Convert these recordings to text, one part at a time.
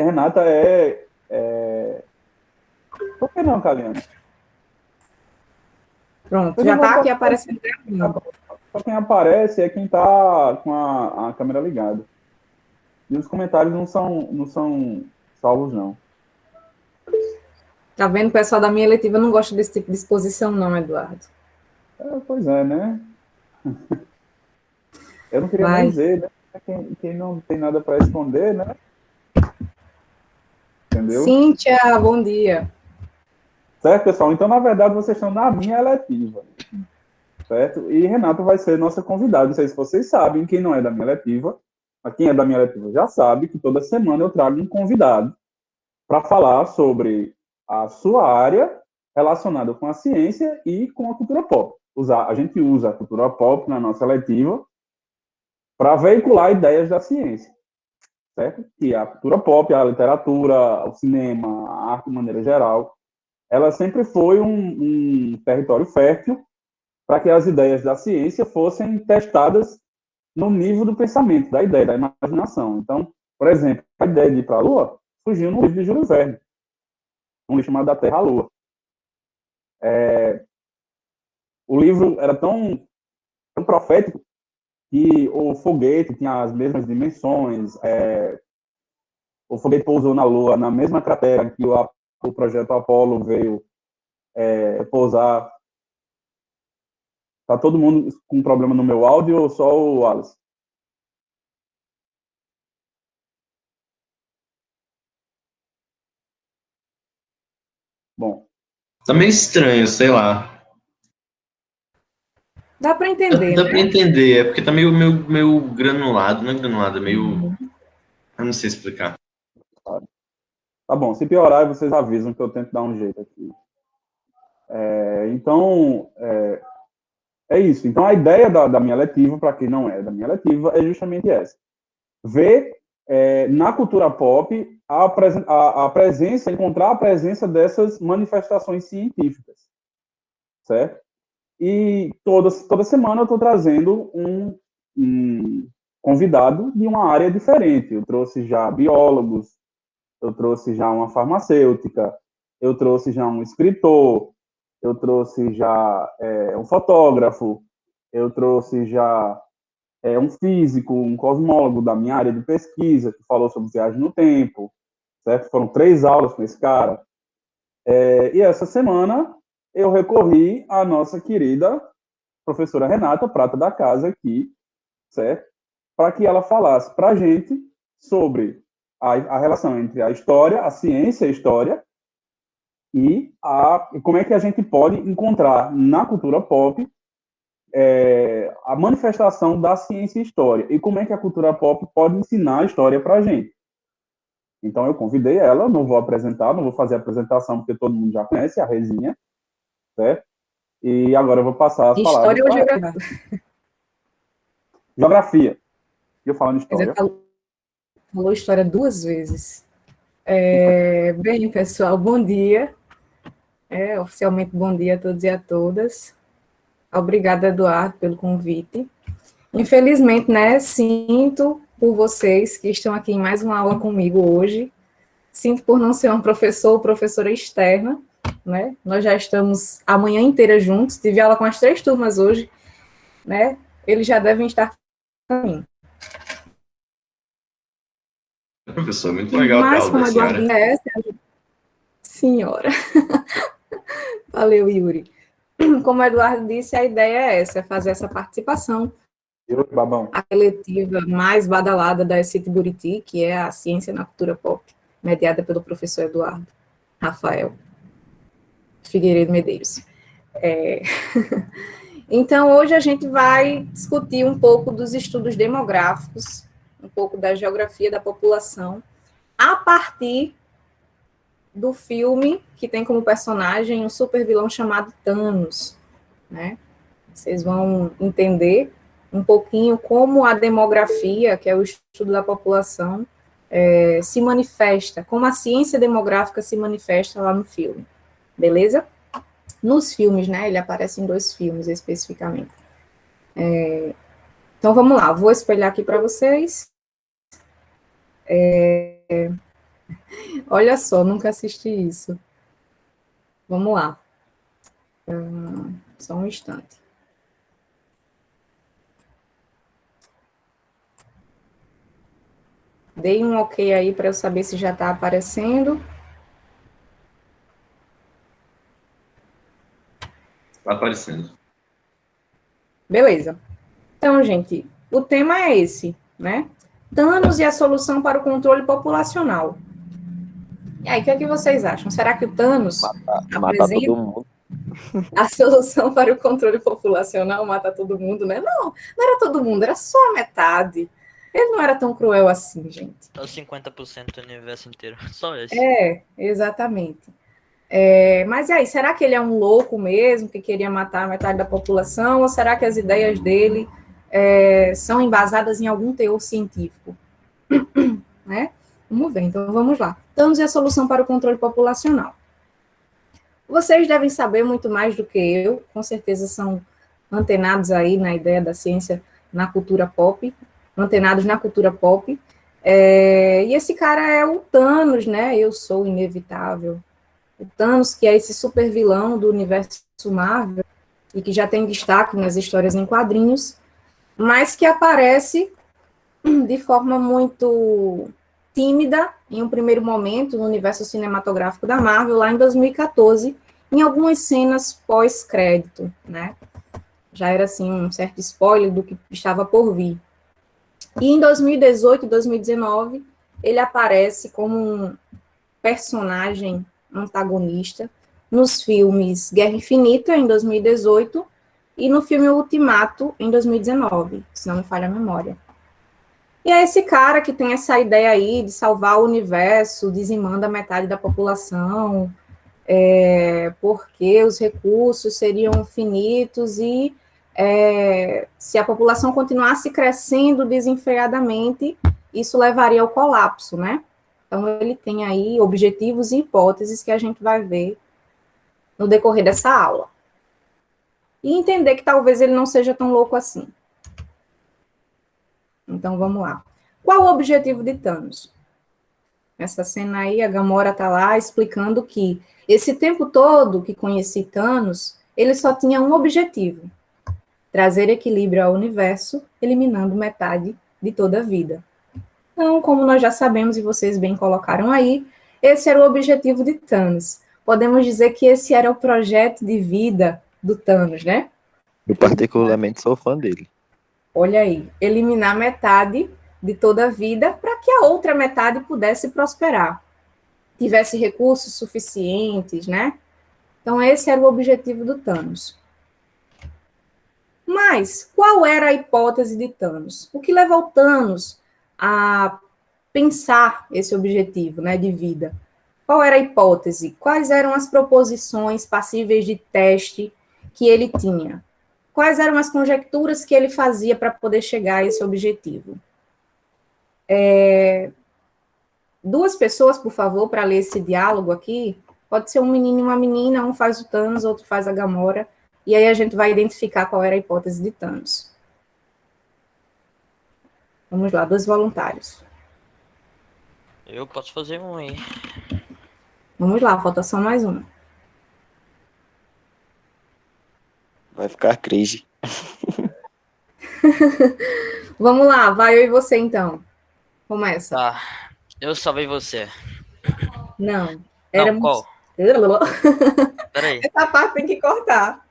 Renata Por que não, Kaliane? Pronto, já está aqui aparecendo. Só quem aparece é quem está com a câmera ligada. E os comentários não são salvos, não. Tá vendo? O pessoal da minha eletiva não gosta desse tipo de exposição, não, Eduardo. Pois é, né? Eu não queria nem dizer, né? Quem não tem nada para esconder, né? Entendeu? Cíntia, bom dia. Certo, pessoal? Então, na verdade, vocês estão na minha eletiva. Certo? E Renato vai ser nossa convidada. Não sei se vocês sabem, quem não é da minha eletiva, mas quem é da minha eletiva já sabe que toda semana eu trago um convidado para falar sobre a sua área relacionada com a ciência e com a cultura pop. A gente usa a cultura pop na nossa eletiva para veicular ideias da ciência, certo? Que a cultura pop, a literatura, o cinema, a arte de maneira geral, ela sempre foi um território fértil para que as ideias da ciência fossem testadas no nível do pensamento, da ideia, da imaginação. Então, por exemplo, a ideia de ir para a Lua surgiu no livro de Júlio Verne, um livro chamado Da Terra à Lua. O livro era tão profético que o foguete tinha as mesmas dimensões, o foguete pousou na Lua, na mesma cratera que o projeto Apollo veio pousar. Tá todo mundo com problema no meu áudio ou só o Wallace? Bom. Tá meio estranho, sei lá. Dá para entender, Dá né? para entender, é porque tá meio granulado, não é granulado, é meio... Eu não sei explicar. Tá bom, se piorar, vocês avisam que eu tento dar um jeito aqui. Então, é isso. Então, a ideia da minha letiva, para quem não é da minha letiva, é justamente essa. Ver na cultura pop a presença, encontrar a presença dessas manifestações científicas, certo? E toda semana eu estou trazendo um convidado de uma área diferente. Eu trouxe já biólogos, eu trouxe já uma farmacêutica, eu trouxe já um escritor, eu trouxe já um fotógrafo, eu trouxe já um físico, um cosmólogo da minha área de pesquisa, que falou sobre viagem no tempo, certo? Foram 3 aulas com esse cara. E essa semana eu recorri à nossa querida professora Renata, prata da casa aqui, certo? Para que ela falasse para a gente sobre a relação entre a história, a ciência e a história, e como é que a gente pode encontrar na cultura pop a manifestação da ciência e história, e como é que a cultura pop pode ensinar a história para a gente. Então eu convidei ela, não vou apresentar, não vou fazer a apresentação, porque todo mundo já conhece a Rezinha, certo? E agora eu vou passar as palavras História ou para ela. geografia? Geografia. E eu falando Quer história. dizer, falou história 2 vezes. Bem, pessoal, bom dia. Oficialmente, bom dia a todos e a todas. Obrigada, Eduardo, pelo convite. Infelizmente, né, sinto por vocês que estão aqui em mais uma aula comigo hoje. Sinto por não ser uma professor ou professora externa, né? Nós já estamos a manhã inteira juntos, tive aula com as 3 turmas hoje, né? Eles já devem estar caminho. Professor, muito legal ter Mas, aula da como a senhora. Eduardinha é essa, senhora. Valeu, Yuri. Como o Eduardo disse, a ideia é essa, é fazer essa participação. Babão. A eletiva mais badalada da City Buriti, que é a Ciência na Cultura Pop, mediada pelo professor Eduardo Rafael Figueiredo Medeiros. Então, hoje a gente vai discutir um pouco dos estudos demográficos, um pouco da geografia da população, a partir do filme que tem como personagem um super vilão chamado Thanos, né? Vocês vão entender um pouquinho como a demografia, que é o estudo da população, se manifesta, como a ciência demográfica se manifesta lá no filme, beleza? Nos filmes, né? Ele aparece em 2 filmes especificamente. Então vamos lá, vou espelhar aqui para vocês. Olha só, nunca assisti isso. Vamos lá. Só um instante. Dei um ok aí para eu saber se já está aparecendo. Tá aparecendo. Beleza. Então, gente, o tema é esse, né? Thanos e a solução para o controle populacional. E aí, o que é que vocês acham? Será que o Thanos Matar todo apresenta mundo. a solução para o controle populacional, matar todo mundo, né? Não, não era todo mundo, era só a metade. Ele não era tão cruel assim, gente. É os 50% do universo inteiro. Só esse. É, exatamente. Mas e aí, será que ele é um louco mesmo, que queria matar a metade da população, ou será que as ideias dele são embasadas em algum teor científico? Né? Vamos ver, então vamos lá. Thanos e a solução para o controle populacional. Vocês devem saber muito mais do que eu, com certeza são antenados aí na ideia da ciência, na cultura pop, antenados na cultura pop. E esse cara é o Thanos, né? Eu sou inevitável. O Thanos, que é esse super vilão do universo Marvel, e que já tem destaque nas histórias em quadrinhos, mas que aparece de forma muito tímida em um primeiro momento no universo cinematográfico da Marvel, lá em 2014, em algumas cenas pós-crédito, né? Já era, assim, um certo spoiler do que estava por vir. E em 2018 e 2019, ele aparece como um personagem antagonista nos filmes Guerra Infinita, em 2018, e no filme Ultimato, em 2019, se não me falha a memória. E é esse cara que tem essa ideia aí de salvar o universo, dizimando a metade da população, porque os recursos seriam finitos e se a população continuasse crescendo desenfreadamente, isso levaria ao colapso, né? Então, ele tem aí objetivos e hipóteses que a gente vai ver no decorrer dessa aula. E entender que talvez ele não seja tão louco assim. Então, vamos lá. Qual o objetivo de Thanos? Nessa cena aí, a Gamora está lá explicando que esse tempo todo que conheci Thanos, ele só tinha um objetivo: trazer equilíbrio ao universo, eliminando metade de toda a vida. Então, como nós já sabemos e vocês bem colocaram aí, esse era o objetivo de Thanos. Podemos dizer que esse era o projeto de vida do Thanos, né? Eu particularmente sou fã dele. Olha aí, eliminar metade de toda a vida para que a outra metade pudesse prosperar, tivesse recursos suficientes, né? Então, esse era o objetivo do Thanos. Mas, qual era a hipótese de Thanos? O que levou Thanos a pensar esse objetivo, né, de vida? Qual era a hipótese? Quais eram as proposições passíveis de teste que ele tinha? Quais eram as conjecturas que ele fazia para poder chegar a esse objetivo? Duas pessoas, por favor, para ler esse diálogo aqui. Pode ser um menino e uma menina, um faz o Thanos, outro faz a Gamora, e aí a gente vai identificar qual era a hipótese de Thanos. Vamos lá, 2 voluntários. Eu posso fazer um aí. Vamos lá, falta só mais uma. Vai ficar crise. Vamos lá, vai eu e você então. Começa. Tá. Eu salvei você. Não, Não, éramos... qual? Peraí. Essa parte tem que cortar.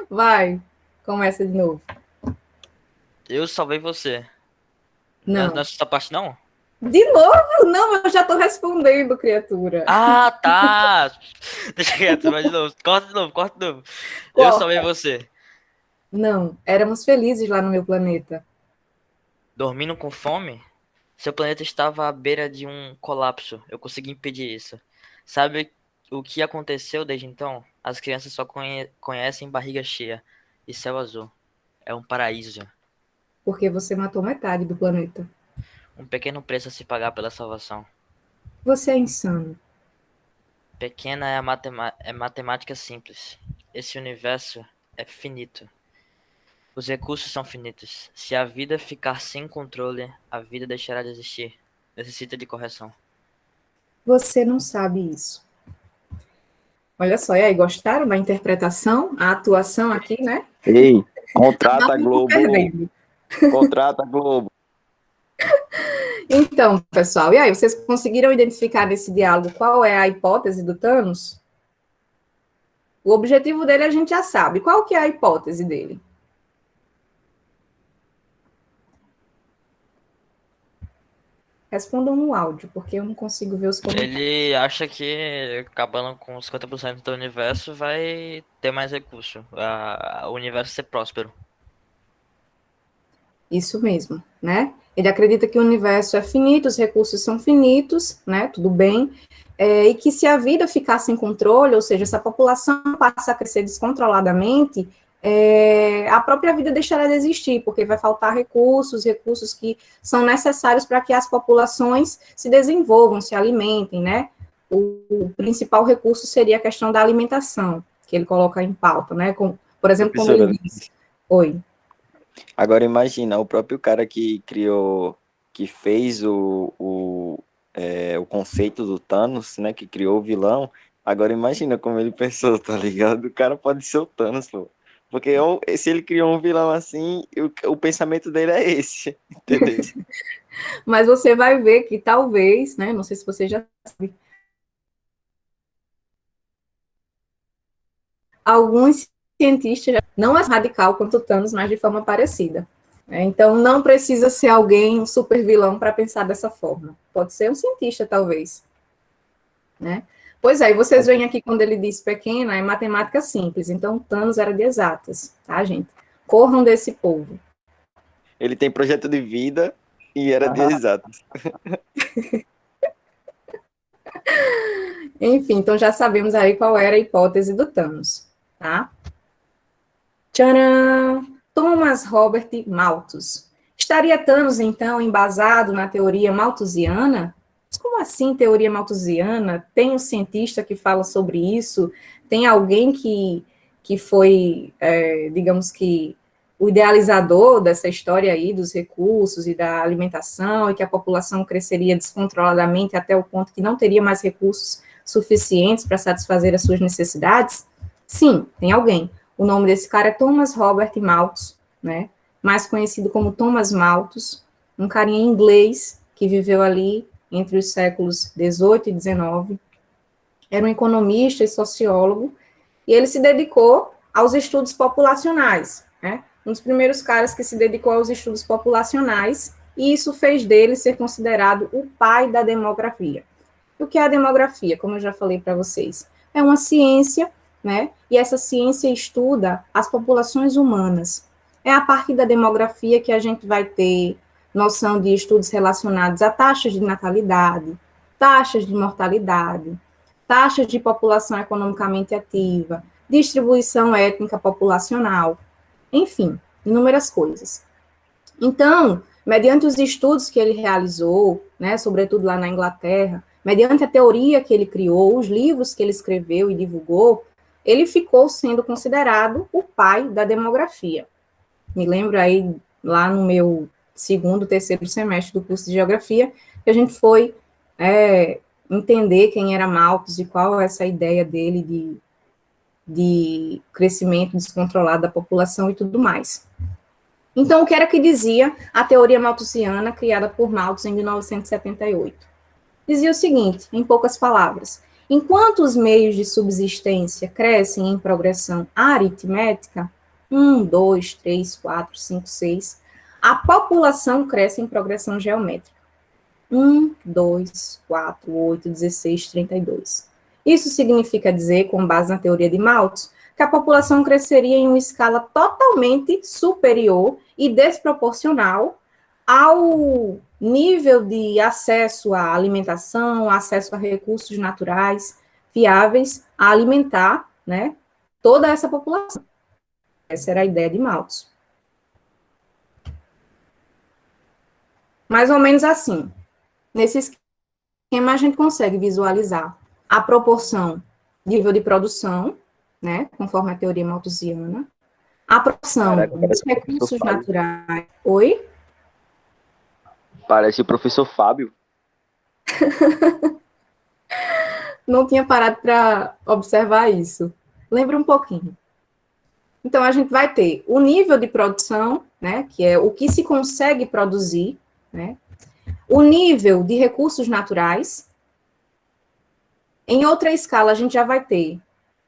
Vai, começa de novo. Eu salvei você. Não. Nessa parte não? De novo? Não, eu já tô respondendo, criatura. Ah, tá. Deixa quieto, vai de novo. Corta de novo, corta de novo. Eu Corta. salvei você. Não, éramos felizes lá no meu planeta. Dormindo com fome? Seu planeta estava à beira de um colapso. Eu consegui impedir isso. Sabe o que aconteceu desde então? As crianças só conhecem barriga cheia e céu azul. É um paraíso. Porque você matou metade do planeta. Um pequeno preço a se pagar pela salvação. Você é insano. Pequena é é matemática simples. Esse universo é finito. Os recursos são finitos. Se a vida ficar sem controle, a vida deixará de existir. Necessita de correção. Você não sabe isso. Olha só, e aí, gostaram da interpretação, a atuação aqui, né? Ei, contrata a Não tô Globo. perdendo. Contrata a Globo. Então, pessoal, e aí, vocês conseguiram identificar nesse diálogo qual é a hipótese do Thanos? O objetivo dele a gente já sabe. Qual que é a hipótese dele? Respondam no áudio, porque eu não consigo ver os comentários. Ele acha que acabando com 50% do universo vai ter mais recurso. O universo ser próspero. Isso mesmo, né? Ele acredita que o universo é finito, os recursos são finitos, né? Tudo bem. E que se a vida ficar sem controle, ou seja, se a população passa a crescer descontroladamente, a própria vida deixará de existir, porque vai faltar recursos, recursos que são necessários para que as populações se desenvolvam, se alimentem, né? O principal recurso seria a questão da alimentação, que ele coloca em pauta, né? Por exemplo, quando ele diz... Oi. Agora imagina, o próprio cara que fez o conceito do Thanos, né, que criou o vilão, agora imagina como ele pensou, tá ligado? O cara pode ser o Thanos, pô. Porque se ele criou um vilão assim, o pensamento dele é esse, entendeu? Mas você vai ver que talvez, né, não sei se você já sabe, alguns cientistas, não é radical quanto o Thanos, mas de forma parecida. Então, não precisa ser alguém, um super vilão, para pensar dessa forma. Pode ser um cientista, talvez. Né? Pois é, e vocês veem aqui quando ele diz pequena, é matemática simples. Então, o Thanos era de exatas, tá, gente? Corram desse povo. Ele tem projeto de vida e era de exatos. Enfim, então já sabemos aí qual era a hipótese do Thanos, tá? Tcharam! Thomas Robert Malthus. Estaria Thanos, então, embasado na teoria malthusiana? Mas como assim teoria malthusiana? Tem um cientista que fala sobre isso? Tem alguém que foi, digamos que, o idealizador dessa história aí dos recursos e da alimentação e que a população cresceria descontroladamente até o ponto que não teria mais recursos suficientes para satisfazer as suas necessidades? Sim, tem alguém. O nome desse cara é Thomas Robert Malthus, né? Mais conhecido como Thomas Malthus, um carinha inglês que viveu ali entre os séculos 18 e 19. Era um economista e sociólogo, e ele se dedicou aos estudos populacionais, né? Um dos primeiros caras que se dedicou aos estudos populacionais, e isso fez dele ser considerado o pai da demografia. E o que é a demografia? Como eu já falei para vocês, é uma ciência, né? E essa ciência estuda as populações humanas. É a partir da demografia que a gente vai ter noção de estudos relacionados a taxas de natalidade, taxas de mortalidade, taxas de população economicamente ativa, distribuição étnica populacional, enfim, inúmeras coisas. Então, mediante os estudos que ele realizou, né, sobretudo lá na Inglaterra, mediante a teoria que ele criou, os livros que ele escreveu e divulgou, ele ficou sendo considerado o pai da demografia. Me lembro aí, lá no meu segundo, terceiro semestre do curso de Geografia, que a gente foi entender quem era Malthus e qual é essa ideia dele de crescimento descontrolado da população e tudo mais. Então, o que era que dizia a teoria malthusiana, criada por Malthus em 1978? Dizia o seguinte, em poucas palavras: enquanto os meios de subsistência crescem em progressão aritmética, 1, 2, 3, 4, 5, 6, a população cresce em progressão geométrica. 1, 2, 4, 8, 16, 32. Isso significa dizer, com base na teoria de Malthus, que a população cresceria em uma escala totalmente superior e desproporcional ao nível de acesso à alimentação, acesso a recursos naturais viáveis a alimentar, né, toda essa população. Essa era a ideia de Malthus. Mais ou menos assim. Nesse esquema, a gente consegue visualizar a proporção de nível de produção, né, conforme a teoria malthusiana, a proporção dos recursos naturais. Oi? Parece o professor Fábio. Não tinha parado para observar isso. Lembra um pouquinho. Então, a gente vai ter o nível de produção, né, que é o que se consegue produzir, né, o nível de recursos naturais. Em outra escala, a gente já vai ter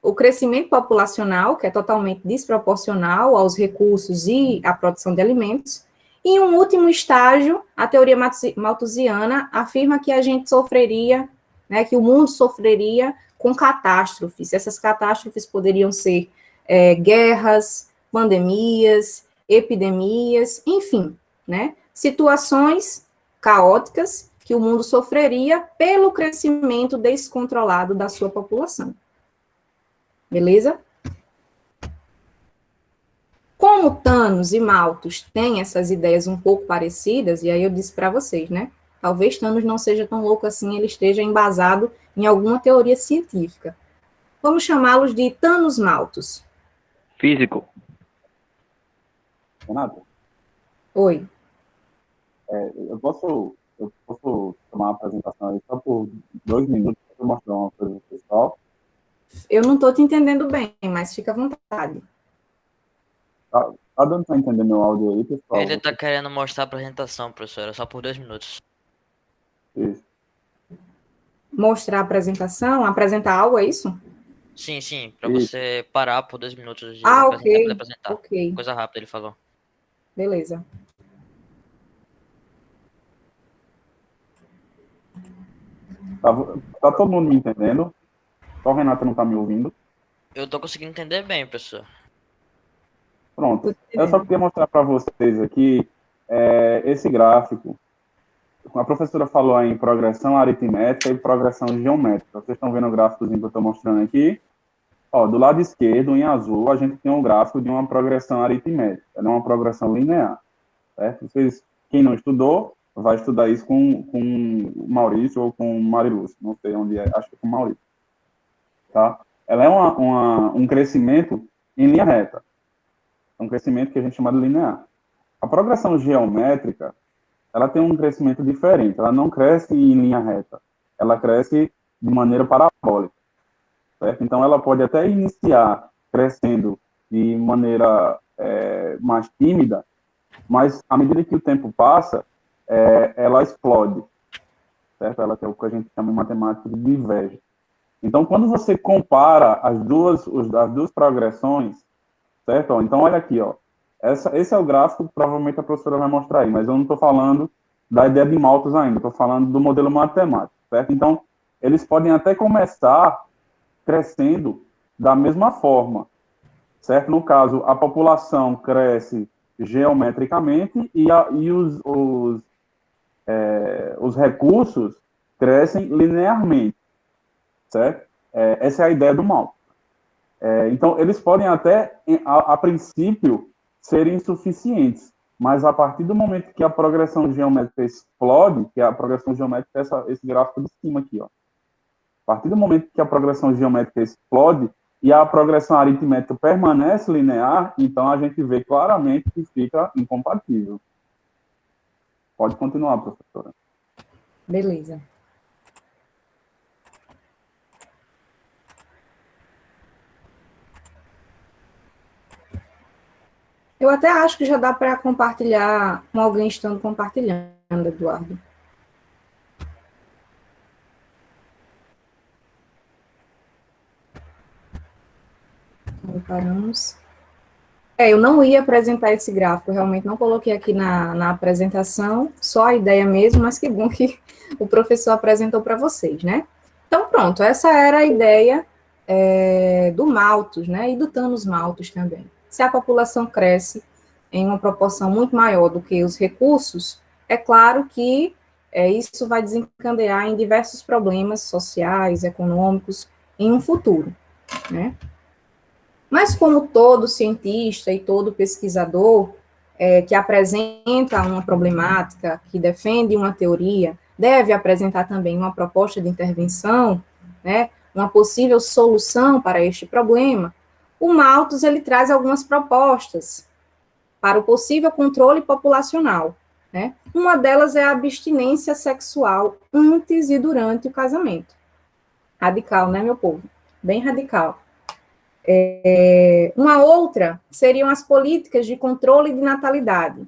o crescimento populacional, que é totalmente desproporcional aos recursos e à produção de alimentos. E em um último estágio, a teoria malthusiana afirma que a gente sofreria, né, que o mundo sofreria com catástrofes. Essas catástrofes poderiam ser guerras, pandemias, epidemias, enfim, né, situações caóticas que o mundo sofreria pelo crescimento descontrolado da sua população. Beleza? Como Thanos e Malthus têm essas ideias um pouco parecidas, e aí eu disse para vocês, né? Talvez Thanos não seja tão louco assim, ele esteja embasado em alguma teoria científica. Vamos chamá-los de Thanos Malthus. Físico. Renato, Oi. eu posso tomar uma apresentação aí só por 2 minutos para mostrar uma coisa pro pessoal? Eu não estou te entendendo bem, mas fica à vontade. Tá dando para entender meu áudio aí, pessoal? Ele tá querendo mostrar a apresentação, professora, só por 2 minutos. Isso. Mostrar a apresentação, apresentar algo, é isso? Sim, pra Isso. você parar por 2 minutos de Ok. apresentar. Ok, Coisa rápida, ele falou. beleza. Tá todo mundo me entendendo? Só o Renato não tá me ouvindo. Eu tô conseguindo entender bem, professor. Pronto. Eu só queria mostrar para vocês aqui esse gráfico. A professora falou aí em progressão aritmética e progressão geométrica. Vocês estão vendo o gráficozinho que eu estou mostrando aqui? Ó, do lado esquerdo, em azul, a gente tem um gráfico de uma progressão aritmética, não uma progressão linear. Certo? Quem não estudou, vai estudar isso com o Maurício ou com o Marilúcio. Não sei onde é, acho que é com o Maurício. Tá? Ela é um crescimento em linha reta. É um crescimento que a gente chama de linear. A progressão geométrica, ela tem um crescimento diferente. Ela não cresce em linha reta. Ela cresce de maneira parabólica. Certo? Então, ela pode até iniciar crescendo de maneira mais tímida, mas, à medida que o tempo passa, ela explode. Certo? Ela tem o que a gente chama em matemática de divergência. Então, quando você compara as duas progressões, certo? Ó, então, olha aqui, ó. Esse é o gráfico que provavelmente a professora vai mostrar aí, mas eu não estou falando da ideia de Malthus ainda, estou falando do modelo matemático, certo? Então, eles podem até começar crescendo da mesma forma, certo? No caso, a população cresce geometricamente e os recursos crescem linearmente, certo? Essa é a ideia do Malthus. Então, eles podem até, a princípio, serem insuficientes, mas a partir do momento que a progressão geométrica explode, que a progressão geométrica é esse gráfico de cima aqui, ó. A partir do momento que a progressão geométrica explode e a progressão aritmética permanece linear, então a gente vê claramente que fica incompatível. Pode continuar, professora. Beleza. Eu até acho que já dá para compartilhar com alguém estando compartilhando, Eduardo. Então, paramos. Eu não ia apresentar esse gráfico, eu realmente não coloquei aqui na apresentação, só a ideia mesmo, mas que bom que o professor apresentou para vocês, né? Então, pronto, essa era a ideia do Malthus, né? E do Thanos Malthus também. Se a população cresce em uma proporção muito maior do que os recursos, é claro que isso vai desencadear em diversos problemas sociais, econômicos, em um futuro, né? Mas como todo cientista e todo pesquisador que apresenta uma problemática, que defende uma teoria, deve apresentar também uma proposta de intervenção, né, uma possível solução para este problema, o Malthus ele traz algumas propostas para o possível controle populacional, né? Uma delas é a abstinência sexual antes e durante o casamento. Radical, né, meu povo? Bem radical. Uma outra seriam as políticas de controle de natalidade,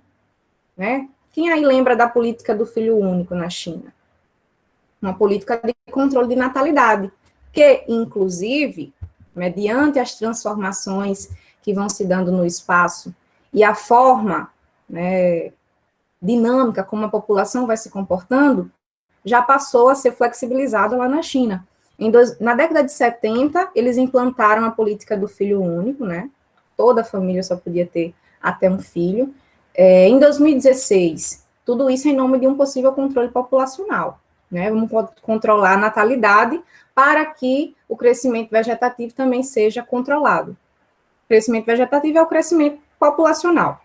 né? Quem aí lembra da política do filho único na China? Uma política de controle de natalidade, que, inclusive, mediante as transformações que vão se dando no espaço e a forma, né, dinâmica como a população vai se comportando, já passou a ser flexibilizada lá na China. Na década de 70, eles implantaram a política do filho único, né? Toda a família só podia ter até um filho. Em 2016, tudo isso em nome de um possível controle populacional, né? Vamos controlar a natalidade para que o crescimento vegetativo também seja controlado. O crescimento vegetativo é o crescimento populacional.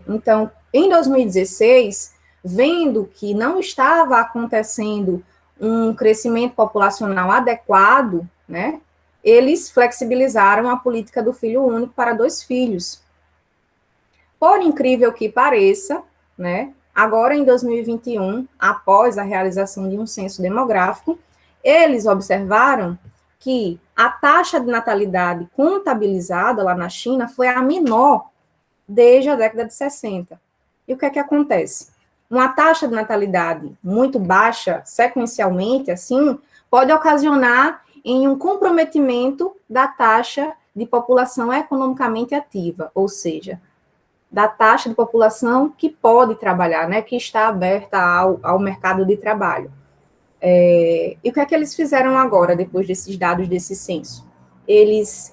Então, em 2016, vendo que não estava acontecendo um crescimento populacional adequado, né, eles flexibilizaram a política do filho único para 2 filhos. Por incrível que pareça, né, agora em 2021, após a realização de um censo demográfico, eles observaram que a taxa de natalidade contabilizada lá na China foi a menor desde a década de 60. E o que é que acontece? Uma taxa de natalidade muito baixa, sequencialmente, assim, pode ocasionar em um comprometimento da taxa de população economicamente ativa, ou seja, da taxa de população que pode trabalhar, né, que está aberta ao mercado de trabalho. E o que é que eles fizeram agora, depois desses dados desse censo? Eles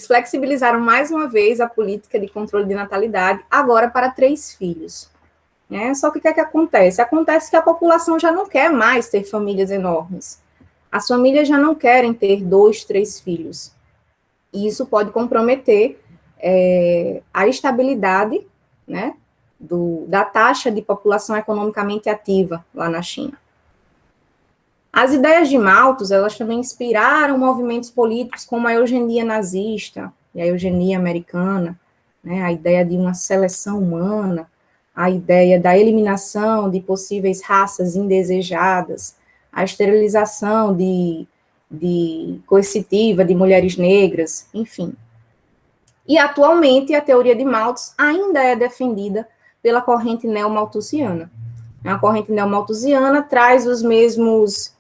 flexibilizaram mais uma vez a política de controle de natalidade, agora para 3 filhos. Só que o que é que acontece? Acontece que a população já não quer mais ter famílias enormes. As famílias já não querem ter 2, 3 filhos. E isso pode comprometer a estabilidade, né, da taxa de população economicamente ativa lá na China. As ideias de Malthus, elas também inspiraram movimentos políticos como a eugenia nazista e a eugenia americana, né, a ideia de uma seleção humana, a ideia da eliminação de possíveis raças indesejadas, a esterilização coercitiva de mulheres negras, enfim. E, atualmente, a teoria de Malthus ainda é defendida pela corrente neomalthusiana. A corrente neomalthusiana traz os mesmos,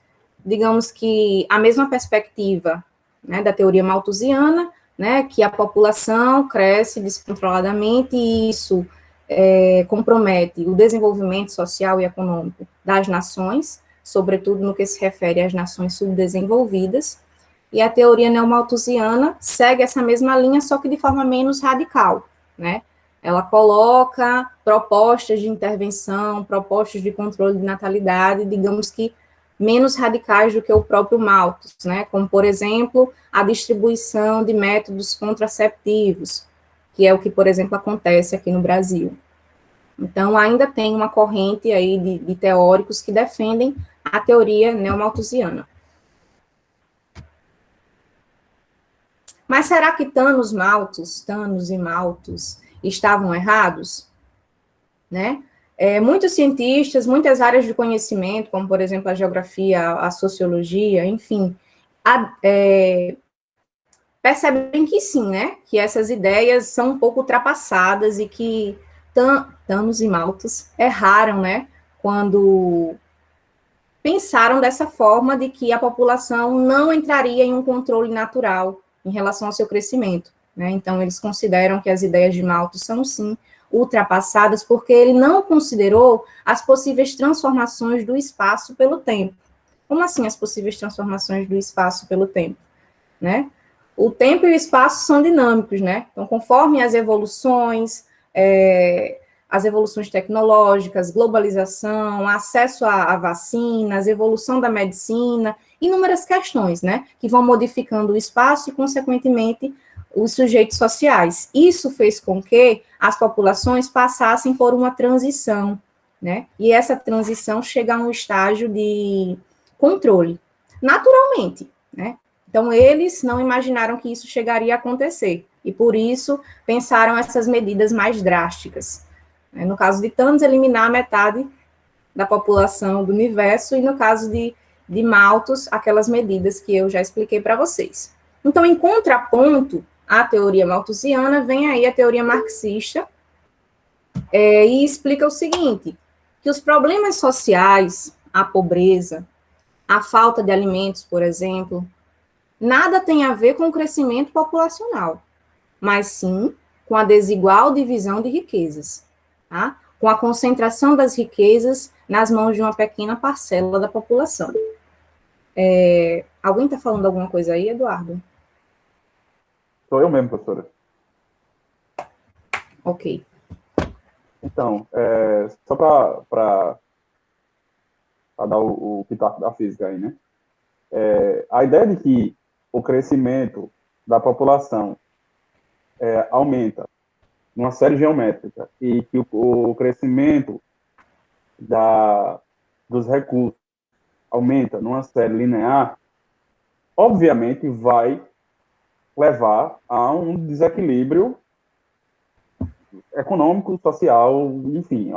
digamos que, a mesma perspectiva, né, da teoria malthusiana, né, que a população cresce descontroladamente e isso compromete o desenvolvimento social e econômico das nações, sobretudo no que se refere às nações subdesenvolvidas, e a teoria neomalthusiana segue essa mesma linha, só que de forma menos radical, né? Ela coloca propostas de intervenção, propostas de controle de natalidade, digamos que menos radicais do que o próprio Malthus, né? Como, por exemplo, a distribuição de métodos contraceptivos, que é o que, por exemplo, acontece aqui no Brasil. Então, ainda tem uma corrente aí de teóricos que defendem a teoria neomalthusiana. Mas será que Thanos e Malthus estavam errados? Né? Muitos cientistas, muitas áreas de conhecimento, como, por exemplo, a geografia, a sociologia, enfim, percebem que sim, né? Que essas ideias são um pouco ultrapassadas e que Thanos e Malthus erraram, né? Quando pensaram dessa forma de que a população não entraria em um controle natural em relação ao seu crescimento, né? Então, eles consideram que as ideias de Malthus são, sim, ultrapassadas, porque ele não considerou as possíveis transformações do espaço pelo tempo. Como assim as possíveis transformações do espaço pelo tempo? Né? O tempo e o espaço são dinâmicos, né? Então, conforme as evoluções tecnológicas, globalização, acesso a vacinas, evolução da medicina, inúmeras questões, né, que vão modificando o espaço e, consequentemente, os sujeitos sociais. Isso fez com que as populações passassem por uma transição, né, e essa transição chega a um estágio de controle, naturalmente, né. Então, eles não imaginaram que isso chegaria a acontecer, e por isso pensaram essas medidas mais drásticas. No caso de Thanos, eliminar metade da população do universo, e no caso de Malthus, aquelas medidas que eu já expliquei para vocês. Então, em contraponto à teoria malthusiana, vem aí a teoria marxista, e explica o seguinte, que os problemas sociais, a pobreza, a falta de alimentos, por exemplo, nada tem a ver com o crescimento populacional, mas sim com a desigual divisão de riquezas, tá? Com a concentração das riquezas nas mãos de uma pequena parcela da população. Alguém está falando alguma coisa aí, Eduardo? Sou eu mesmo, professora. Ok. Então, só para dar o pitaco da física aí, né? A ideia de que o crescimento da população aumenta numa série geométrica e que o crescimento dos recursos aumenta numa série linear, obviamente vai levar a um desequilíbrio econômico, social, enfim,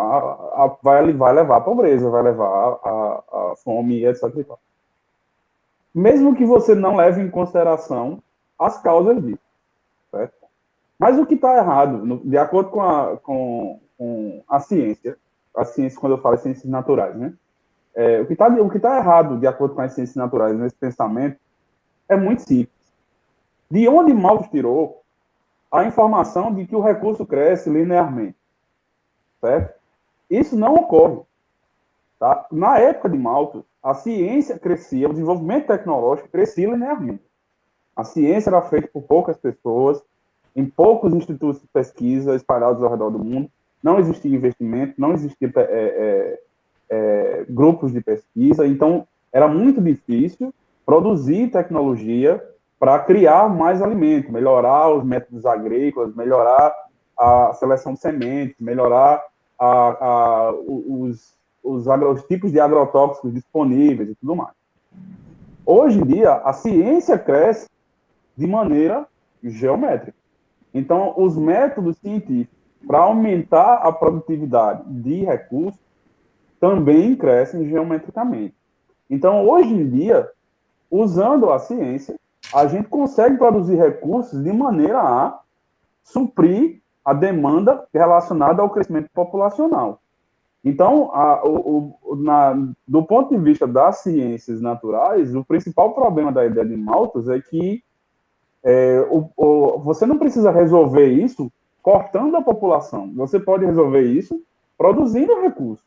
vai levar à pobreza, vai levar à fome, etc. Mesmo que você não leve em consideração as causas disso, certo? Mas o que está errado, de acordo com a ciência, quando eu falo ciências naturais, né? O que tá errado, de acordo com as ciências naturais, nesse pensamento, é muito simples. De onde Malthus tirou a informação de que o recurso cresce linearmente, certo? Isso não ocorre. Tá? Na época de Malthus, a ciência crescia, o desenvolvimento tecnológico crescia linearmente. A ciência era feita por poucas pessoas, em poucos institutos de pesquisa espalhados ao redor do mundo, não existia investimento, não existia grupos de pesquisa, então era muito difícil produzir tecnologia para criar mais alimento, melhorar os métodos agrícolas, melhorar a seleção de sementes, melhorar os tipos de agrotóxicos disponíveis e tudo mais. Hoje em dia, a ciência cresce de maneira geométrica. Então, os métodos científicos para aumentar a produtividade de recursos também crescem geometricamente. Então, hoje em dia, usando a ciência, a gente consegue produzir recursos de maneira a suprir a demanda relacionada ao crescimento populacional. Então, do ponto de vista das ciências naturais, o principal problema da ideia de Malthus é que você não precisa resolver isso cortando a população. Você pode resolver isso produzindo recursos,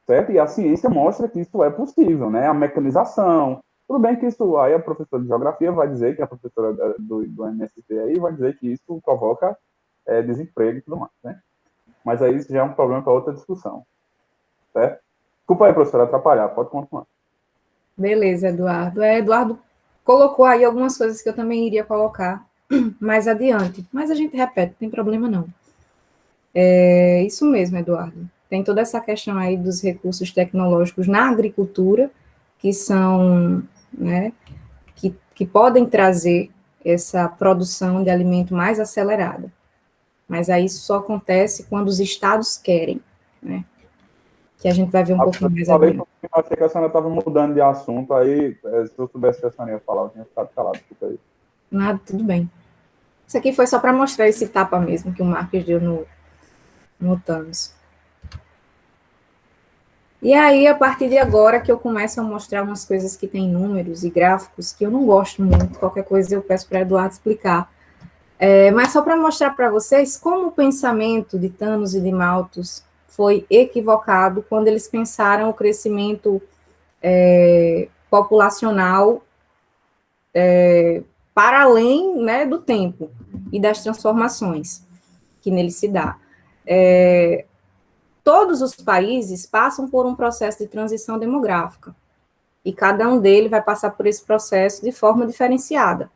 certo? E a ciência mostra que isso é possível, né? A mecanização. Tudo bem que isso aí a professora de geografia vai dizer, que a professora do MST aí vai dizer que isso provoca desemprego e tudo mais, né? Mas aí isso já é um problema para outra discussão, certo? Desculpa aí, professora, atrapalhar, pode continuar. Beleza, Eduardo. Eduardo colocou aí algumas coisas que eu também iria colocar mais adiante, mas a gente repete, não tem problema não. É isso mesmo, Eduardo. Tem toda essa questão aí dos recursos tecnológicos na agricultura, que são, né, que podem trazer essa produção de alimento mais acelerada. Mas aí isso só acontece quando os estados querem, né? Que a gente vai ver um pouquinho mais adiante. Eu achei que a senhora estava mudando de assunto, aí se eu soubesse que a senhora ia falar, eu tinha ficado calado. Nada, tudo bem. Isso aqui foi só para mostrar esse tapa mesmo que o Marcos deu no Thanos. E aí, a partir de agora, que eu começo a mostrar umas coisas que tem números e gráficos, que eu não gosto muito, qualquer coisa eu peço para Eduardo explicar. Mas só para mostrar para vocês como o pensamento de Thanos e de Malthus foi equivocado quando eles pensaram o crescimento populacional para além, né, do tempo e das transformações que nele se dá. Todos os países passam por um processo de transição demográfica, e cada um deles vai passar por esse processo de forma diferenciada.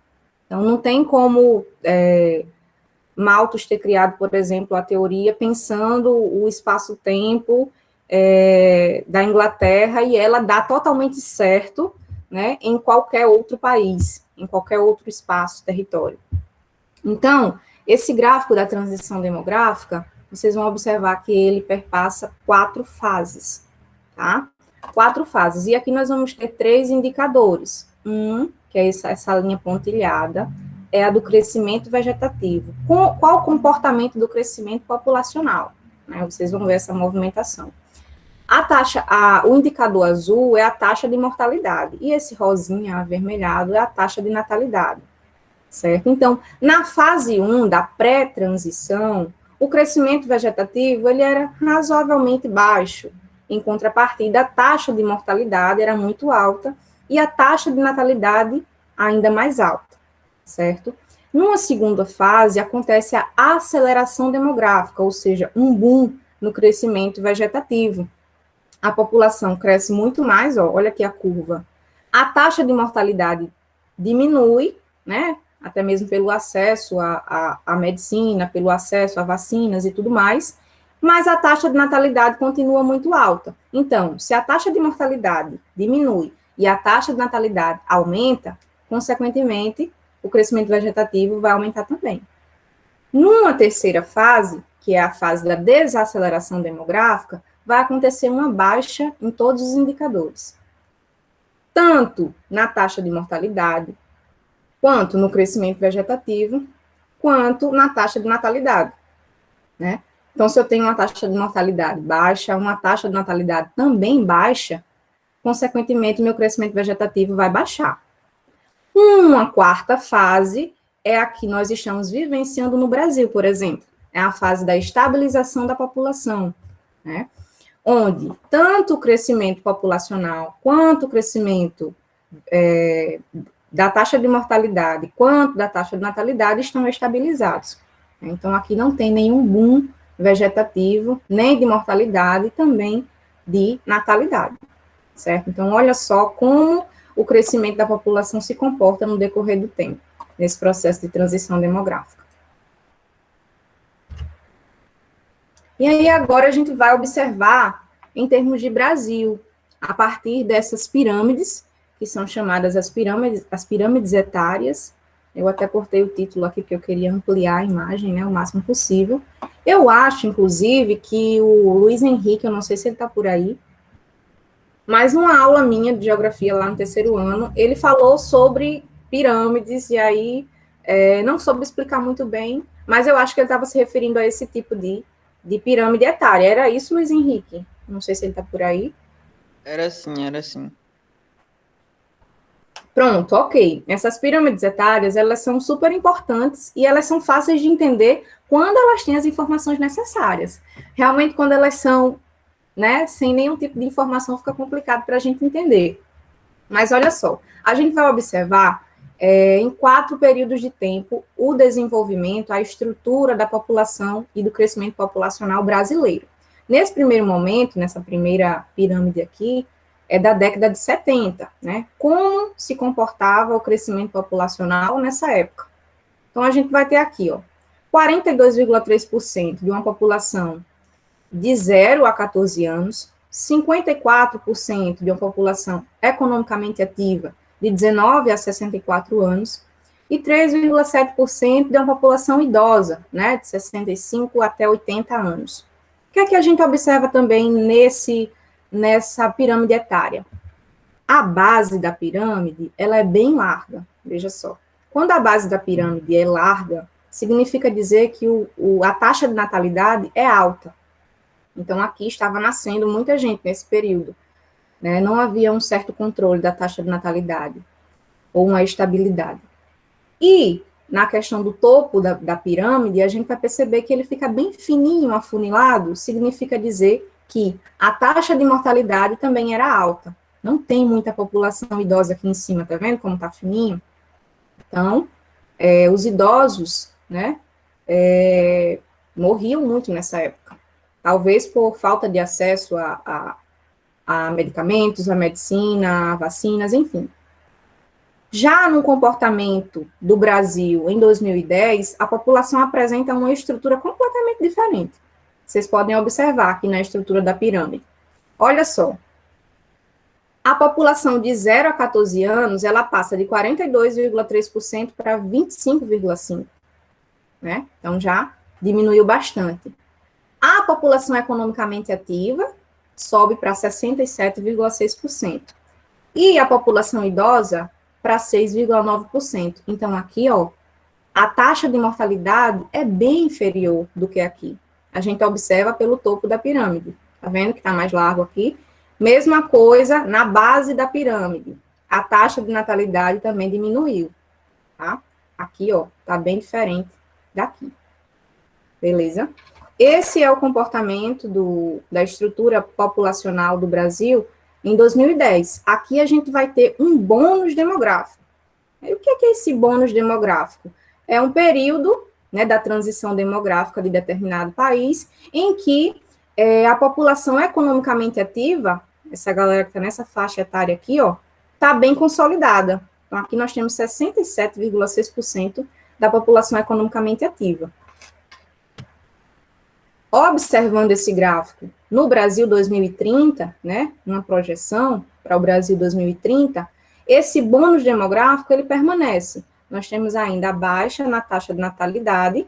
Então, não tem como Malthus ter criado, por exemplo, a teoria pensando o espaço-tempo da Inglaterra, e ela dá totalmente certo, né, em qualquer outro país, em qualquer outro espaço, território. Então, esse gráfico da transição demográfica, vocês vão observar que ele perpassa 4 fases. tá? 4 fases. E aqui nós vamos ter 3 indicadores. Que é essa linha pontilhada, é a do crescimento vegetativo. Qual o comportamento do crescimento populacional? Né? Vocês vão ver essa movimentação. O indicador azul é a taxa de mortalidade, e esse rosinha avermelhado é a taxa de natalidade, certo? Então, na fase 1 da pré-transição, o crescimento vegetativo ele era razoavelmente baixo, em contrapartida, a taxa de mortalidade era muito alta, e a taxa de natalidade ainda mais alta, certo? Numa segunda fase, acontece a aceleração demográfica, ou seja, um boom no crescimento vegetativo. A população cresce muito mais, olha aqui a curva. A taxa de mortalidade diminui, né? Até mesmo pelo acesso à medicina, pelo acesso a vacinas e tudo mais, mas a taxa de natalidade continua muito alta. Então, se a taxa de mortalidade diminui e a taxa de natalidade aumenta, consequentemente, o crescimento vegetativo vai aumentar também. Numa terceira fase, que é a fase da desaceleração demográfica, vai acontecer uma baixa em todos os indicadores, tanto na taxa de mortalidade, quanto no crescimento vegetativo, quanto na taxa de natalidade, né? Então, se eu tenho uma taxa de mortalidade baixa, uma taxa de natalidade também baixa, consequentemente, meu crescimento vegetativo vai baixar. Uma quarta fase é a que nós estamos vivenciando no Brasil, por exemplo, é a fase da estabilização da população, né? Onde tanto o crescimento populacional, quanto o crescimento da taxa de mortalidade, quanto da taxa de natalidade estão estabilizados. Então, aqui não tem nenhum boom vegetativo, nem de mortalidade, também de natalidade, certo? Então, olha só como o crescimento da população se comporta no decorrer do tempo, nesse processo de transição demográfica. E aí, agora a gente vai observar, em termos de Brasil, a partir dessas pirâmides, que são chamadas as pirâmides etárias. Eu até cortei o título aqui, porque eu queria ampliar a imagem, né, o máximo possível. Eu acho, inclusive, que o Luiz Henrique, eu não sei se ele está por aí, mas numa aula minha de geografia lá no terceiro ano, ele falou sobre pirâmides, e aí não soube explicar muito bem, mas eu acho que ele estava se referindo a esse tipo de pirâmide etária. Era isso, Luiz Henrique? Não sei se ele está por aí. Era sim, era sim. Pronto, ok. Essas pirâmides etárias, elas são super importantes e elas são fáceis de entender quando elas têm as informações necessárias. Realmente, quando elas são, né, sem nenhum tipo de informação, fica complicado para a gente entender. Mas olha só, a gente vai observar em 4 períodos de tempo o desenvolvimento, a estrutura da população e do crescimento populacional brasileiro. Nesse primeiro momento, nessa primeira pirâmide aqui, é da década de 70, né? Como se comportava o crescimento populacional nessa época? Então, a gente vai ter aqui, 42,3% de uma população de 0 a 14 anos, 54% de uma população economicamente ativa de 19 a 64 anos, e 3,7% de uma população idosa, né, de 65 até 80 anos. O que é que a gente observa também nessa pirâmide etária? A base da pirâmide, ela é bem larga, veja só. Quando a base da pirâmide é larga, significa dizer que a taxa de natalidade é alta. Então, aqui estava nascendo muita gente nesse período, né? Não havia um certo controle da taxa de natalidade, ou uma estabilidade. E, na questão do topo da pirâmide, a gente vai perceber que ele fica bem fininho, afunilado, significa dizer que a taxa de mortalidade também era alta. Não tem muita população idosa aqui em cima, tá vendo como está fininho? Então, os idosos, né, morriam muito nessa época. Talvez por falta de acesso a medicamentos, a medicina, a vacinas, enfim. Já no comportamento do Brasil em 2010, a população apresenta uma estrutura completamente diferente. Vocês podem observar aqui na estrutura da pirâmide. Olha só. A população de 0 a 14 anos, ela passa de 42,3% para 25,5%. Né? Então, já diminuiu bastante. A população economicamente ativa, sobe para 67,6%. E a população idosa para 6,9%. Então, aqui, ó, a taxa de mortalidade é bem inferior do que aqui. A gente observa pelo topo da pirâmide. Tá vendo que está mais largo aqui? Mesma coisa na base da pirâmide. A taxa de natalidade também diminuiu, tá? Aqui, ó, tá bem diferente daqui. Beleza? Esse é o comportamento da estrutura populacional do Brasil em 2010. Aqui a gente vai ter um bônus demográfico. E o que é esse bônus demográfico? É um período, né, da transição demográfica de determinado país em que a população economicamente ativa, essa galera que está nessa faixa etária aqui, ó, está bem consolidada. Então, aqui nós temos 67,6% da população economicamente ativa. Observando esse gráfico no Brasil 2030, né, uma projeção para o Brasil 2030, esse bônus demográfico, ele permanece. Nós temos ainda a baixa na taxa de natalidade,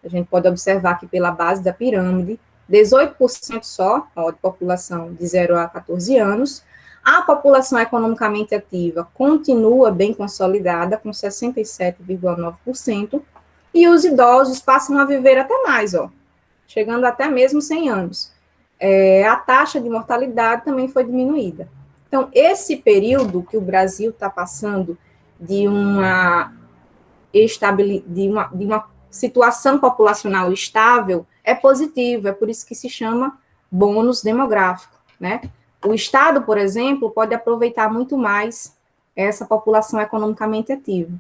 a gente pode observar aqui pela base da pirâmide, 18% só, ó, de população de 0 a 14 anos. A população economicamente ativa continua bem consolidada, com 67,9%, e os idosos passam a viver até mais, ó, chegando até mesmo 100 anos. A taxa de mortalidade também foi diminuída. Então, esse período que o Brasil está passando de uma situação populacional estável é positivo, é por isso que se chama bônus demográfico, né? O Estado, por exemplo, pode aproveitar muito mais essa população economicamente ativa.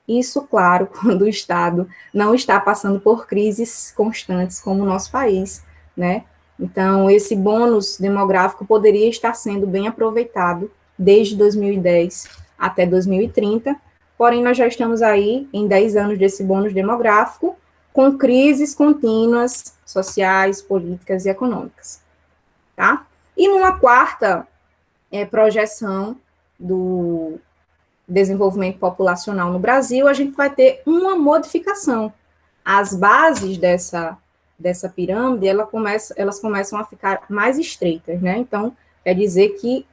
Isso, claro, quando o Estado não está passando por crises constantes como o nosso país, né? Então, esse bônus demográfico poderia estar sendo bem aproveitado desde 2010 até 2030, porém, nós já estamos aí em 10 anos desse bônus demográfico, com crises contínuas, sociais, políticas e econômicas, tá? E numa quarta projeção do desenvolvimento populacional no Brasil, a gente vai ter uma modificação. As bases dessa pirâmide, elas começam a ficar mais estreitas, né? Então, quer dizer que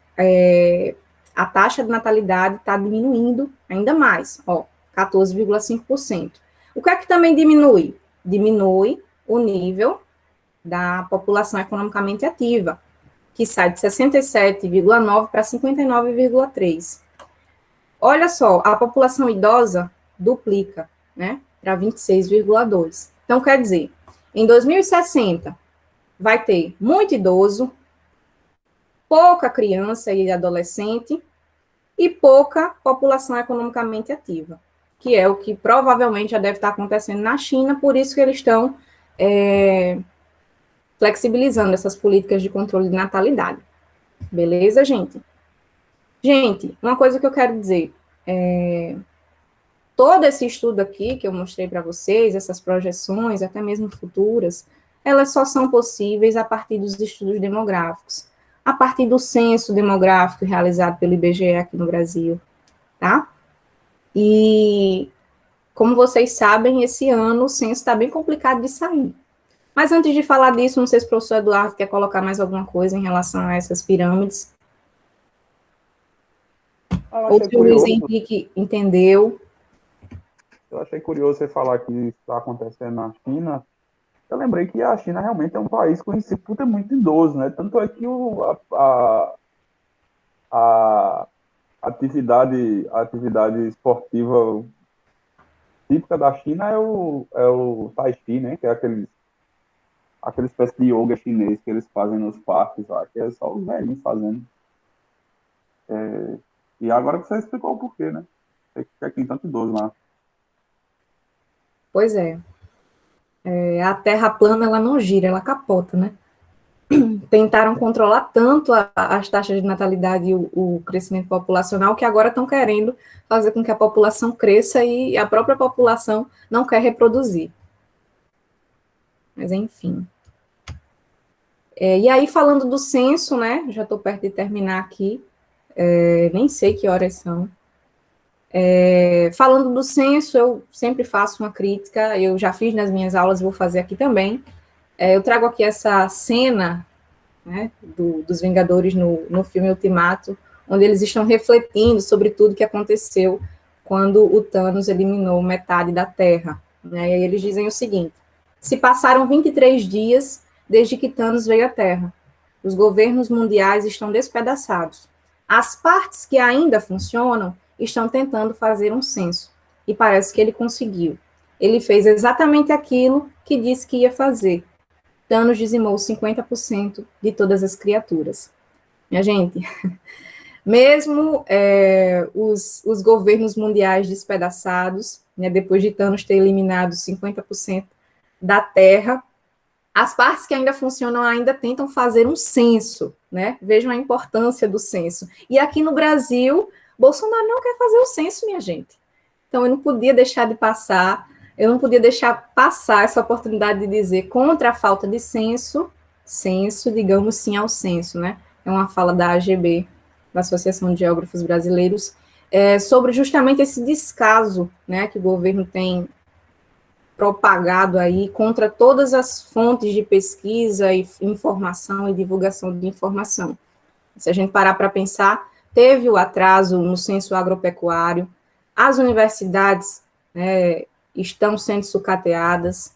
a taxa de natalidade está diminuindo ainda mais, ó, 14,5%. O que é que também diminui? Diminui o nível da população economicamente ativa, que sai de 67,9 para 59,3. Olha só, a população idosa duplica, né, para 26,2. Então, quer dizer, em 2060, vai ter muito idoso, pouca criança e adolescente e pouca população economicamente ativa, que é o que provavelmente já deve estar acontecendo na China, por isso que eles estão flexibilizando essas políticas de controle de natalidade. Beleza, gente? Gente, uma coisa que eu quero dizer, todo esse estudo aqui que eu mostrei para vocês, essas projeções, até mesmo futuras, elas só são possíveis a partir dos estudos demográficos, a partir do censo demográfico realizado pelo IBGE aqui no Brasil, tá? E, como vocês sabem, esse ano o censo está bem complicado de sair. Mas antes de falar disso, não sei se o professor Eduardo quer colocar mais alguma coisa em relação a essas pirâmides. Ou se o Luiz Henrique entendeu. Eu achei curioso você falar que isso está acontecendo na China. Eu lembrei que a China realmente é um país conhecido por ter muito idoso, né? Tanto é que a atividade esportiva típica da China é o Tai Chi, né? Que é aquele espécie de yoga chinês que eles fazem nos parques lá, que é só os velhinhos fazendo. E agora que você explicou o porquê, né? Porque tem tanto idoso lá. Pois é. A Terra plana, ela não gira, ela capota, né? Tentaram controlar tanto as taxas de natalidade e o crescimento populacional que agora estão querendo fazer com que a população cresça e a própria população não quer reproduzir. Mas, enfim. E aí, falando do censo, né? Já estou perto de terminar aqui. Nem sei que horas são. Falando do censo, eu sempre faço uma crítica, eu já fiz nas minhas aulas, vou fazer aqui também. Eu trago aqui essa cena né, dos Vingadores no filme Ultimato, onde eles estão refletindo sobre tudo que aconteceu quando o Thanos eliminou metade da Terra. Né? E aí eles dizem o seguinte: se passaram 23 dias desde que Thanos veio à Terra. Os governos mundiais estão despedaçados. As partes que ainda funcionam estão tentando fazer um censo. E parece que ele conseguiu. Ele fez exatamente aquilo que disse que ia fazer. Thanos dizimou 50% de todas as criaturas. Minha gente, mesmo os governos mundiais despedaçados, né, depois de Thanos ter eliminado 50% da Terra, as partes que ainda funcionam ainda tentam fazer um censo, né? Vejam a importância do censo. E aqui no Brasil, Bolsonaro não quer fazer o censo, minha gente. Então, eu não podia deixar de passar, eu não podia deixar passar essa oportunidade de dizer contra a falta de censo, digamos sim ao censo, né? É uma fala da AGB, da Associação de Geógrafos Brasileiros, sobre justamente esse descaso, né, que o governo tem propagado aí contra todas as fontes de pesquisa e informação e divulgação de informação. Se a gente parar para pensar, teve o atraso no censo agropecuário, as universidades, né, estão sendo sucateadas,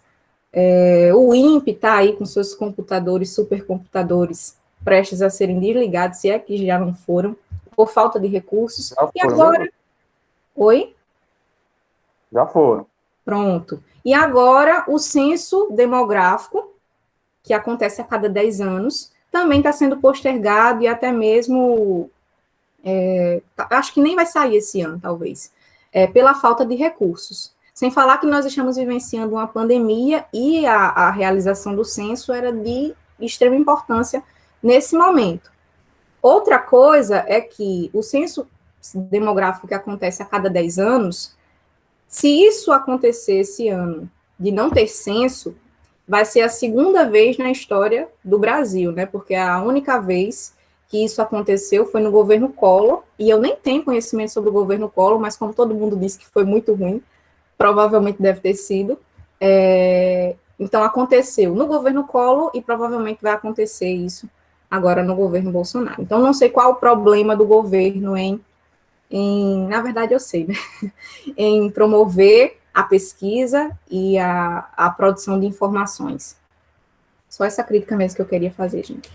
o INPE está aí com seus computadores, supercomputadores, prestes a serem desligados, se é que já não foram, por falta de recursos. Já e foram, agora... né? Oi? Já foram. Pronto. E agora, o censo demográfico, que acontece a cada 10 anos, também está sendo postergado e até mesmo, acho que nem vai sair esse ano, talvez, pela falta de recursos. Sem falar que nós estamos vivenciando uma pandemia e a realização do censo era de extrema importância nesse momento. Outra coisa é que o censo demográfico que acontece a cada 10 anos, se isso acontecer esse ano, de não ter censo, vai ser a segunda vez na história do Brasil, né? Porque a única vez que isso aconteceu foi no governo Collor, e eu nem tenho conhecimento sobre o governo Collor, mas como todo mundo disse que foi muito ruim, provavelmente deve ter sido. Então, aconteceu no governo Collor e provavelmente vai acontecer isso agora no governo Bolsonaro. Então, não sei qual o problema do governo na verdade, eu sei, né? Em promover a pesquisa e a produção de informações. Só essa crítica mesmo que eu queria fazer, gente.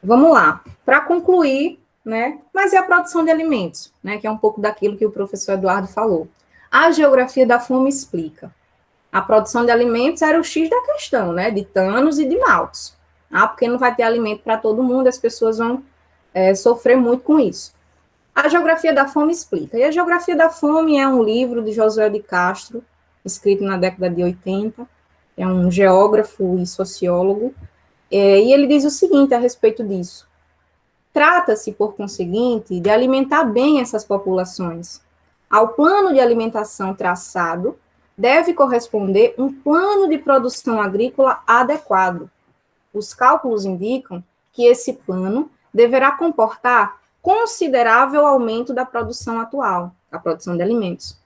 Vamos lá. Para concluir, né? Mas é a produção de alimentos, né? Que é um pouco daquilo que o professor Eduardo falou. A geografia da fome explica. A produção de alimentos era o X da questão, né? De Thanos e de Malthus. Porque não vai ter alimento para todo mundo, as pessoas vão sofrer muito com isso. A Geografia da Fome explica. E a Geografia da Fome é um livro de Josué de Castro, escrito na década de 80, é um geógrafo e sociólogo, e ele diz o seguinte a respeito disso: trata-se, por conseguinte, de alimentar bem essas populações. Ao plano de alimentação traçado, deve corresponder um plano de produção agrícola adequado. Os cálculos indicam que esse plano deverá comportar considerável aumento da produção atual, a produção de alimentos.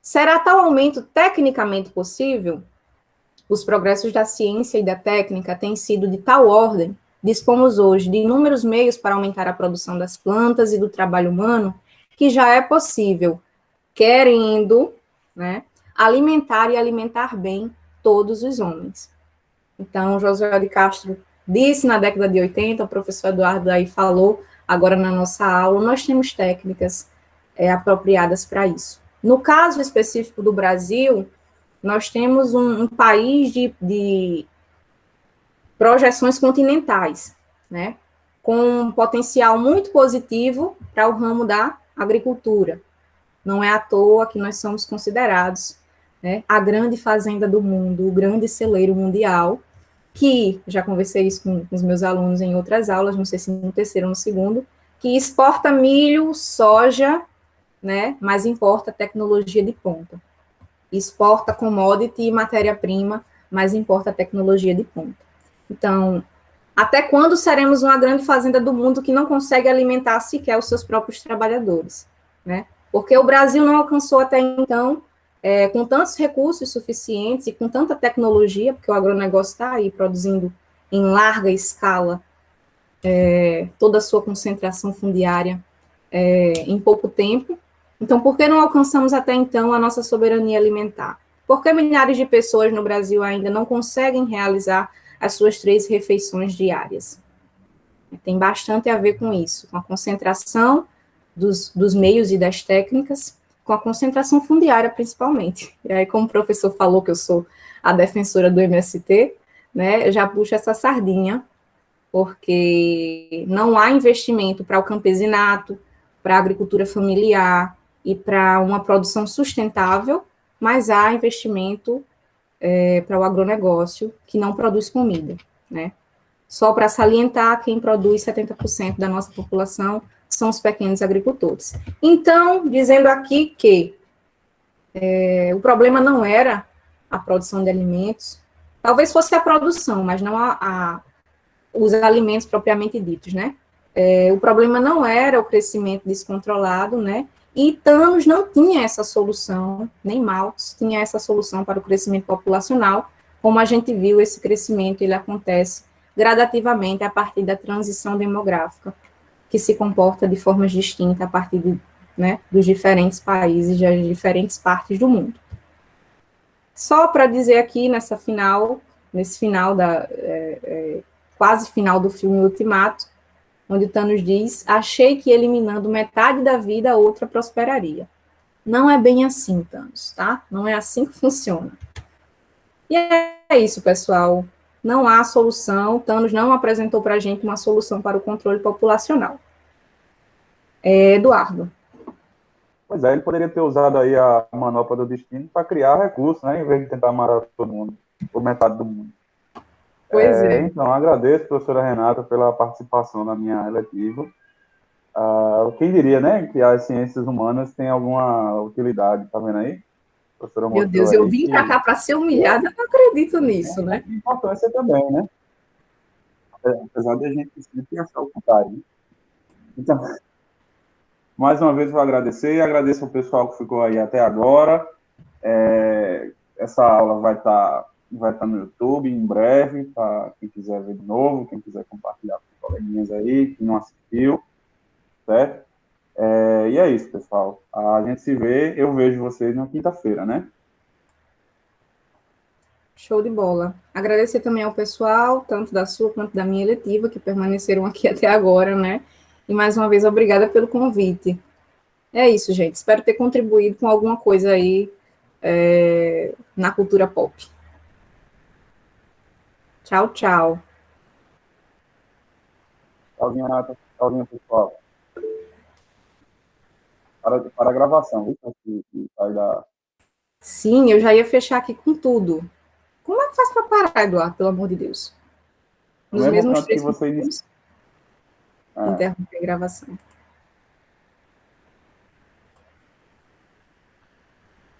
Será tal aumento tecnicamente possível? Os progressos da ciência e da técnica têm sido de tal ordem, dispomos hoje de inúmeros meios para aumentar a produção das plantas e do trabalho humano, que já é possível, querendo, né, alimentar e alimentar bem todos os homens. Então, Josué de Castro disse na década de 80, o professor Eduardo aí falou agora na nossa aula, nós temos técnicas apropriadas para isso. No caso específico do Brasil, nós temos um país de projeções continentais, né, com um potencial muito positivo para o ramo da agricultura. Não é à toa que nós somos considerados, né, a grande fazenda do mundo, o grande celeiro mundial, que, já conversei isso com os meus alunos em outras aulas, não sei se no terceiro ou no segundo, que exporta milho, soja, né, mas importa tecnologia de ponta. Exporta commodity e matéria-prima, mas importa tecnologia de ponta. Então, até quando seremos uma grande fazenda do mundo que não consegue alimentar sequer os seus próprios trabalhadores, né? Porque o Brasil não alcançou até então com tantos recursos suficientes e com tanta tecnologia, porque o agronegócio está aí produzindo em larga escala toda a sua concentração fundiária em pouco tempo. Então, por que não alcançamos até então a nossa soberania alimentar? Por que milhares de pessoas no Brasil ainda não conseguem realizar as suas 3 refeições diárias? Tem bastante a ver com isso, com a concentração dos meios e das técnicas, com a concentração fundiária, principalmente. E aí, como o professor falou que eu sou a defensora do MST, né, eu já puxo essa sardinha, porque não há investimento para o campesinato, para a agricultura familiar e para uma produção sustentável, mas há investimento para o agronegócio, que não produz comida, né? Só para salientar, quem produz 70% da nossa população são os pequenos agricultores. Então, dizendo aqui que o problema não era a produção de alimentos, talvez fosse a produção, mas não os alimentos propriamente ditos, né? O problema não era o crescimento descontrolado, né? E Thanos não tinha essa solução, nem Malthus tinha essa solução para o crescimento populacional, como a gente viu, esse crescimento, ele acontece gradativamente a partir da transição demográfica, que se comporta de formas distintas a partir dos diferentes países, das diferentes partes do mundo. Só para dizer aqui, nesse final quase final do filme Ultimato, onde Thanos diz: achei que eliminando metade da vida, a outra prosperaria. Não é bem assim, Thanos, tá? Não é assim que funciona. E é isso, pessoal. Não há solução. Thanos não apresentou para a gente uma solução para o controle populacional. Eduardo. Pois é, ele poderia ter usado aí a manopla do destino para criar recursos, né? Em vez de tentar matar todo mundo, ou metade do mundo. Pois é. Então, agradeço, professora Renata, pela participação na minha eletiva. Quem diria, né, que as ciências humanas têm alguma utilidade, tá vendo aí? Meu Deus, eu vim para cá para ser humilhada, eu não acredito nisso, né? Importância também, né? Apesar de a gente sempre achar o contrário. Né? Então, mais uma vez vou agradecer, e agradeço ao pessoal que ficou aí até agora. Essa aula vai estar no YouTube em breve, para quem quiser ver de novo, quem quiser compartilhar com os coleguinhas aí, que não assistiu, certo? E é isso, pessoal. A gente se vê, eu vejo vocês na quinta-feira, né? Show de bola. Agradecer também ao pessoal, tanto da sua quanto da minha eletiva, que permaneceram aqui até agora, né? E mais uma vez, obrigada pelo convite. É isso, gente. Espero ter contribuído com alguma coisa aí na cultura pop. Tchau, tchau. Tchauzinho, Renata. Tchauzinho, pessoal. Para a gravação, viu? Que sai da... Sim, eu já ia fechar aqui com tudo. Como é que faz para parar, Eduardo, pelo amor de Deus? Nos mesmos 3 segundos, interromper a gravação.